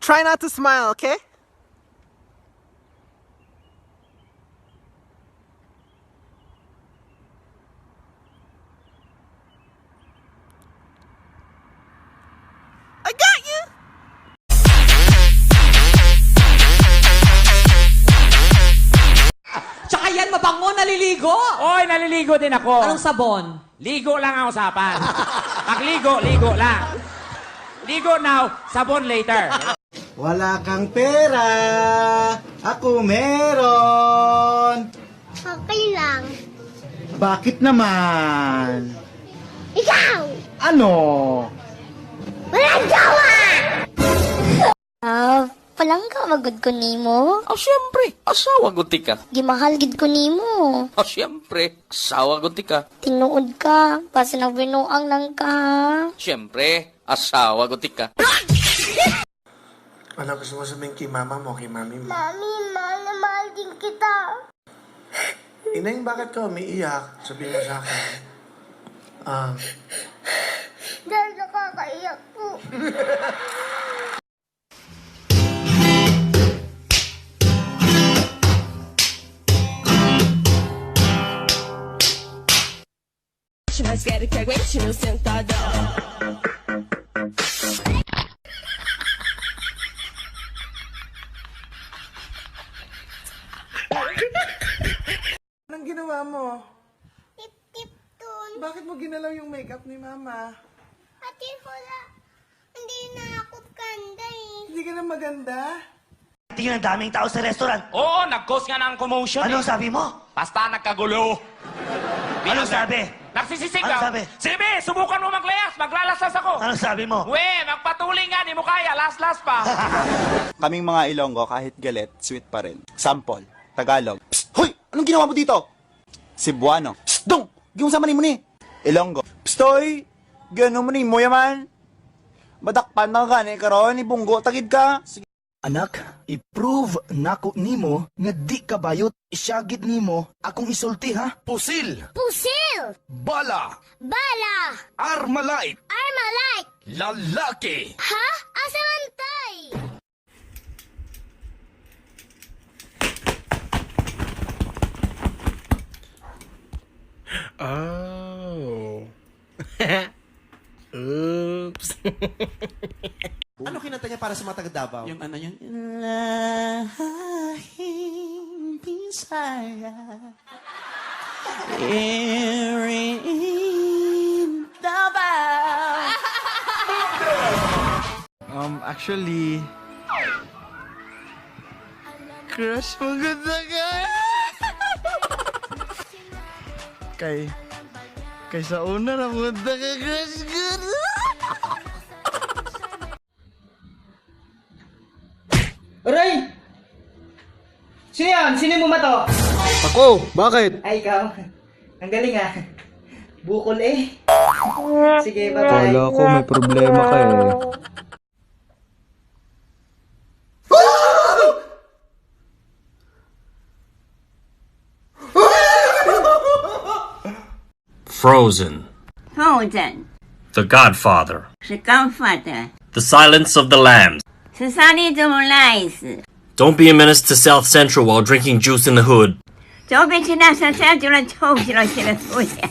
Try not to smile, okay? I got you! Tsaka yan, mabango, naliligo. Oy, naliligo din ako. Anong sabon? Ligo lang ang usapan. Pagligo, ligo lang. Ligo now, sabon later. Wala kang pera, ako meron. Okay lang. Bakit naman? Ikaw! Ano? Walang jowa! Palang ka magod ko nimo. Siyempre, asawa gunti ka. Gimahal gid ko nimo. Siyempre, asawa gunti ka. Tinuod ka, basta nang binuang lang ka. Siyempre, asawa gunti ka. Ano gusto mo sabihin kay mama mo, kay mami mo? Mami, mahal na mahal din kita. Ineng, bakit ka umiiyak? Sabihin mo sa akin. Dahil nakakaiyak po. Mas quero que aguente no sentadão. Anong ginawa mo? Tip-tip tun. Bakit mo ginalaw yung makeup ni mama? Ate, wala. Hindi na ako ganda eh. Hindi ka na maganda? Tingnan ang daming tao sa restaurant. Oo, nag-cause nga ng commotion. Ano sabi mo? Basta nagkagulo. Ano sabi? Nagsisisigaw. Ano sabi? Sige, subukan mo maglayas. Maglalasas ako. Ano sabi mo? We, magpatuloy nga. Di mo kaya. Last pa. Kaming mga Ilonggo, kahit galit, sweet pa rin. Sample, Tagalog. Psst! Hoy! Anong ginawa mo dito? Cebuano. Psst! Dong! Gawin sa manin mo ni. Ilonggo. Psst! Hoy! Gano'n mo ni mo yaman. Madakpan na ka ni karon ni Bunggo. Tagid ka. Sige. Anak, i-prove nako nimo nga di ka bayot, isyagit nimo akong isulti ha. Pusil, Pusil! bala, Bala! armalite, Armalite! lalaki. Ha? Asamantay! Oh. Oops. Ano kinanta niya para sa mga taga-Davao? Yung ano yun? Lahing Bisaya, Davao. Actually, crush mo ganda ka. Kay sa una na ganda ka, crush ganda. Aray! Sino yan? Sino mo mato? Ako, bakit? Ay, ikaw. Ang galing ah. Bukol eh. Sige, bye-bye. Kala ko may problema ka eh. Frozen. Frozen. The Godfather. The Godfather. The Silence of the Lambs. Society of Lies. Don't be a menace to South Central while drinking juice in the hood. 左边去那山山就能抽起来，起来抽起来。